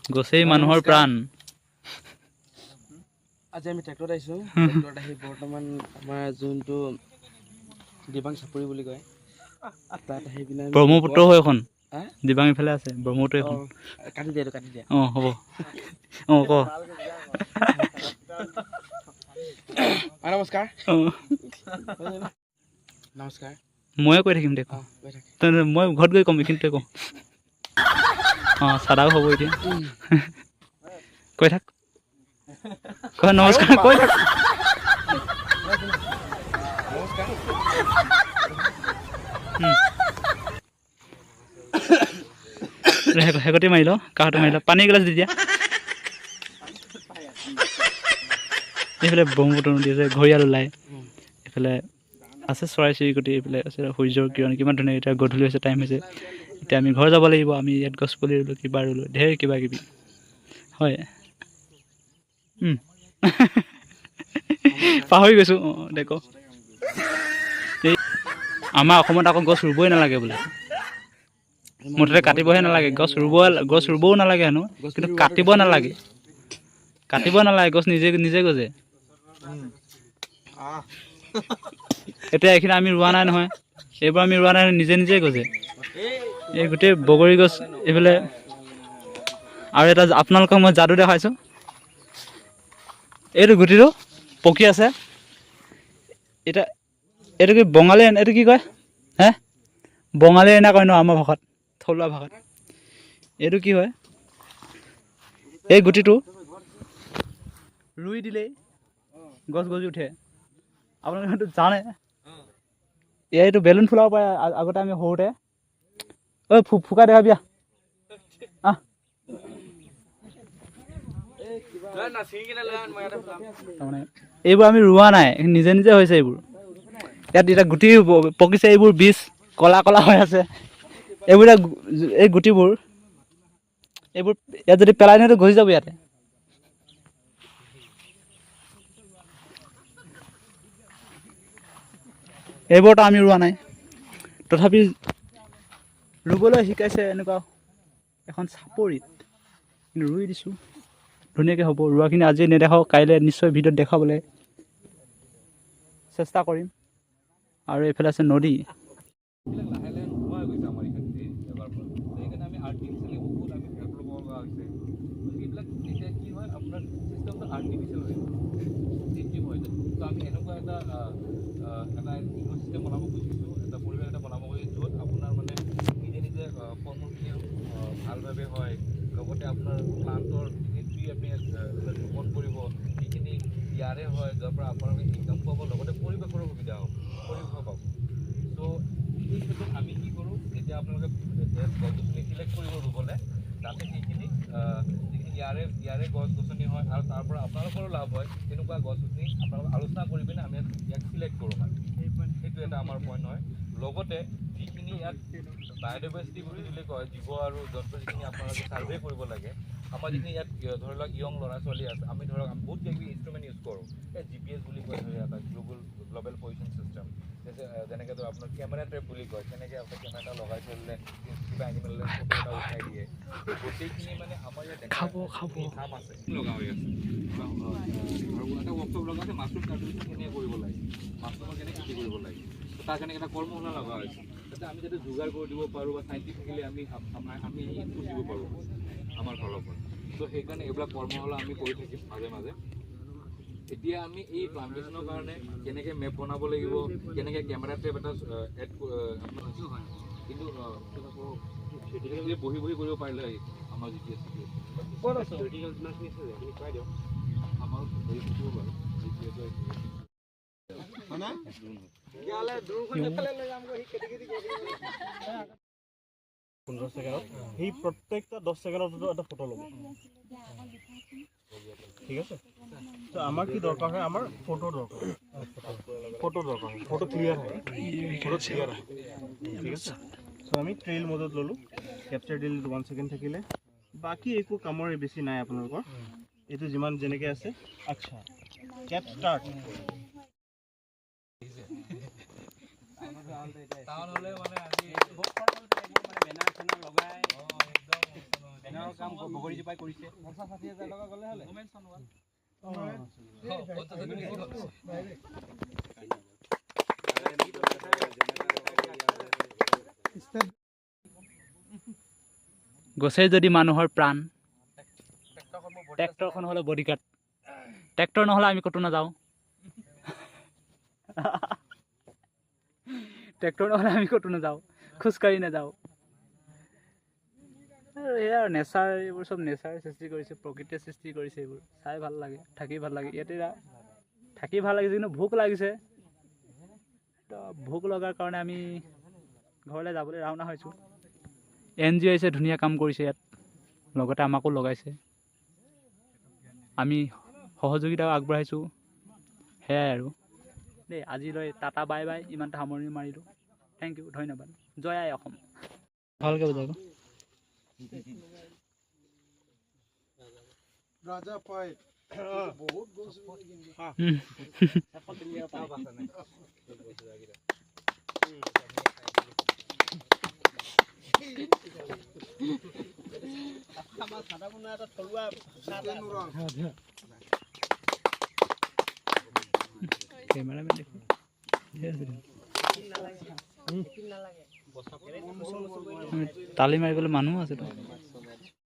গছেই মানুহৰ প্ৰাণ। আজি আমি ট্ৰেক্টৰত আহিছোঁ। ট্ৰেক্টৰত আহি বৰ্তমান আমাৰ যোনটো দিবাং চাপৰি বুলি কয় তাত আহি পিনে ব্ৰহ্মপুত্ৰ হৈ এখন দিবাং ইফালে আছে ব্ৰহ্মপুত্ৰ এখন। কাটি দিয়া কাটি দিয়া। অঁ হ'ব। অঁ ক নমস্কাৰ। অঁ নমস্কাৰ। ময়ে কৈ থাকিম দে ক মই ঘৰত গৈ ক'ম এইখিনিতে কওঁ। অঁ চাদাও হ'ব এতিয়া কৈ থাক কৈ নমস্কাৰ কৈ থাক। হেকটি মাৰি ল কাহঁটো মাৰি ল পানী এগিলাচ দি দিয়া। এইফালে ব্ৰহ্মপুত্ৰ নদী আছে ঘৰিয়াল ওলায় এইফালে আছে চৰাই চিৰিকটি এইফালে আছে সূৰ্যৰ কিৰণ কিমান ধুনীয়া। এতিয়া গধূলি হৈছে টাইম হৈছে এতিয়া আমি ঘৰ যাব লাগিব। আমি ইয়াত গছপুলি ৰুলোঁ কিবা ৰুলোঁ ঢেৰ কিবা কিবি হয়। পাহৰি গৈছোঁ অঁ দে ক। এই আমাৰ অসমত আকৌ গছ ৰুবই নালাগে বোলে। মুঠতে কাটিবহে নালাগে গছ ৰুবও নালাগে হেনো কিন্তু কাটিব নালাগে। কাটিব নালাগে গছ নিজে নিজে গজে। এতিয়া এইখিনি আমি ৰোৱা নাই নহয়। এইবোৰ আমি ৰোৱা নাই নিজে নিজে গজে। এই গোটেই বগৰী গছ এইফালে আৰু এটা আপোনালোকক মই যাদু দেখাইছোঁ। এইটো গুটিটো পকি আছে। এতিয়া এইটো কি বঙালী এইটো কি কয় হে বঙালী এনে কয় ন আমাৰ ভাষাত থলুৱা ভাষাত। এইটো কি হয় এই গুটিটো ৰুই দিলেই গছ গজি উঠে। আপোনালোকে সেইটো জানে? এইটো বেলুন ফুলাব পাৰে আগতে আমি সৰুতে ঐ ফুকাই দেখাবি আহ। তাৰমানে এইবোৰ আমি ৰোৱা নাই নিজে নিজে হৈছে এইবোৰ। ইয়াত এতিয়া গুটি পকিছে এইবোৰ বীজ কলা কলা হৈ আছে। এইবোৰ এই গুটিবোৰ এইবোৰ ইয়াত যদি পেলাই নিওঁ গজি যাব ইয়াতে। এইবোৰতো আমি ৰোৱা নাই তথাপি ৰুবলৈ শিকাইছে এনেকুৱা এখন চাপৰিত কিন্তু ৰুই দিছোঁ ধুনীয়াকৈ হ'ব। ৰোৱাখিনি আজি নেদেখাওঁ কাইলৈ নিশ্চয় ভিডিঅ'ত দেখাবলৈ চেষ্টা কৰিম। আৰু এইফালে আছে নদী। লাহে লাহে নোহোৱা হৈ গৈছে আমাৰ এইখিনিতে এবাৰ পৰা সেইকাৰণে আমি আৰ্টিফিচিয়েলি বহুত আমি হেল্প ল'ব লগা হৈছে। সেইবিলাক এতিয়া কি হয় আপোনাৰ চিষ্টেমটো আৰ্টিফিচিয়েল হৈ কৃত্ৰিম হৈ যায়। ত' আমি এনেকুৱা এটা ইক'চিষ্টেম বনাব খুজিছোঁ এটা পৰিৱেশ এটা বনাব খুজিছোঁ য'ত আপোনাৰ মানে নিজে নিজে ফল মূলখিনি ভালভাৱে হয়। লগতে আপোনাৰ প্লাণ্টৰ যিখিনি ট্ৰী আপুনি ৰোপণ কৰিব সেইখিনি ইয়াৰে হয় যাৰ পৰা আপোনালোকে ইনকাম পাব লগতে পৰিৱেশৰো সুবিধা হ'ব পৰিৱেশ পাব। ত' এই ক্ষেত্ৰত আমি কি কৰোঁ যেতিয়া আপোনালোকে গছ গছনি চিলেক্ট কৰিব ৰুবলৈ তাতে সেইখিনি যিখিনি ইয়াৰে গছ গছনি হয় আৰু তাৰ পৰা আপোনালোকৰো লাভ হয় তেনেকুৱা গছ গছনি আপোনালোকে আলোচনা কৰি পিনে আমি ইয়াক চিলেক্ট কৰোঁ মানে সেইটো এটা আমাৰ পইণ্ট হয়। লগতে যিখিনি ইয়াত বায়'ডাইভাৰ্চিটি বুলি কয় জীৱ আৰু জন্তু যিখিনি আপোনালোকে ছাৰ্ভে কৰিব লাগে। আমাৰ যিখিনি ইয়াত ধৰি লওক য়ং ল'ৰা ছোৱালী আছে আমি ধৰক বহুত কিবা কিবি ইনষ্ট্ৰুমেণ্ট ইউজ কৰোঁ। এই GPS বুলি কয় ধৰি এটা গ্ল'বেল পজিশ্যন চিষ্টেম যেনেকৈ ধৰক আপোনাৰ কেমেৰা ট্ৰেপ বুলি কয় তেনেকৈ আপোনাৰ কেমেৰা এটা লগাই থ'লে কিবা এনিমেল ফটো এটা উঠাই দিয়ে। সেই গোটেইখিনি মানে আমাৰ ইয়াত খাব কাম আছে লগা হৈ আছে আৰু এটা ৱৰ্কশ্বপ লগা আছে মাছৰুম কাল্টিভেশ্যন কেনেকৈ কৰিব লাগে মাছৰুমৰ কেনেকৈ খেতি কৰিব লাগে তাৰ কাৰণে এটা কৰ্মশালা লগা হৈছে যাতে আমি যাতে যোগাৰ কৰি দিব পাৰোঁ বা চাইণ্টিফিকেলি আমি ইনপুট দিব পাৰোঁ আমাৰ ফালৰ পৰা। ত' সেইকাৰণে এইবিলাক কৰ্মশালা আমি কৰি থাকিম মাজে মাজে। এতিয়া আমি এই প্লান্টেশ্যনৰ কাৰণে কেনেকৈ মেপ বনাব লাগিব কেনেকৈ কেমেৰা ট্ৰেপ এটা এড কিন্তু বহি বহি কৰিব পাৰিলে আমাৰ GPS আমাৰ হেৰি থাকিব বাৰু সেই প্ৰত্যেকটা 10 ছেকেণ্ডত এটা ফটো ল'ব। ঠিক আছে তো আমাৰ কি দৰকাৰ হয় আমাৰ ফটো দৰকাৰ হয় ফটো ক্লিয়াৰ হয় ঠিক আছে। চ' আমি ট্ৰেইল মডত ল'লোঁ কেপচাৰ দিল 1 ছেকেণ্ড থাকিলে বাকী একো কামৰ বেছি নাই আপোনালোকৰ এইটো যিমান যেনেকৈ আছে। আচ্ছা কেপ ষ্টাৰ্ট টাউন হ'লে মানে আজি বেনাৰ চেনাৰ লগাই বেনাৰৰ কাম কাম বগৰীজোপাই কৰিছে। 60,000 টকা গ'লে হ'লে গছেই যদি মানুহৰ প্ৰাণ, ট্ৰেক্টৰখন হ'লে বডিগাৰ্ড। ট্ৰেক্টৰ নহ'লে আমি ক'তো নাযাওঁ। ট্ৰেক্টৰ নহ'লে আমি ক'তো নাযাওঁ, খোজকাঢ়ি নাযাওঁ। আৰু এয়া নেচাৰ, এইবোৰ চব নেচাৰে সৃষ্টি কৰিছে, প্ৰকৃতিয়ে সৃষ্টি কৰিছে। এইবোৰ চাই ভাল লাগে, থাকি ভাল লাগে। ইয়াতে থাকি ভাল লাগিছে, কিন্তু ভোক লাগিছে। তো ভোক লগাৰ কাৰণে আমি ঘৰলৈ যাবলৈ ৰাওনা হৈছোঁ। NGO আহিছে, ধুনীয়া কাম কৰিছে ইয়াত, লগতে আমাকো লগাইছে। আমি সহযোগিতাও আগবঢ়াইছোঁ। সেয়াই আৰু দেই, আজিলৈ টাটা বাই বাই, ইমানটা সামৰণি মাৰিলোঁ। থেংক ইউ, ধন্যবাদ। জয় আই অসম। ভালকৈ বুজাব। ৰাজা পাই বহুত গছ আমাৰ চাদা বনোৱা এটা থলুৱা কেমেৰামেন দেখোন তালি মাৰিবলৈ মানুহ আছে।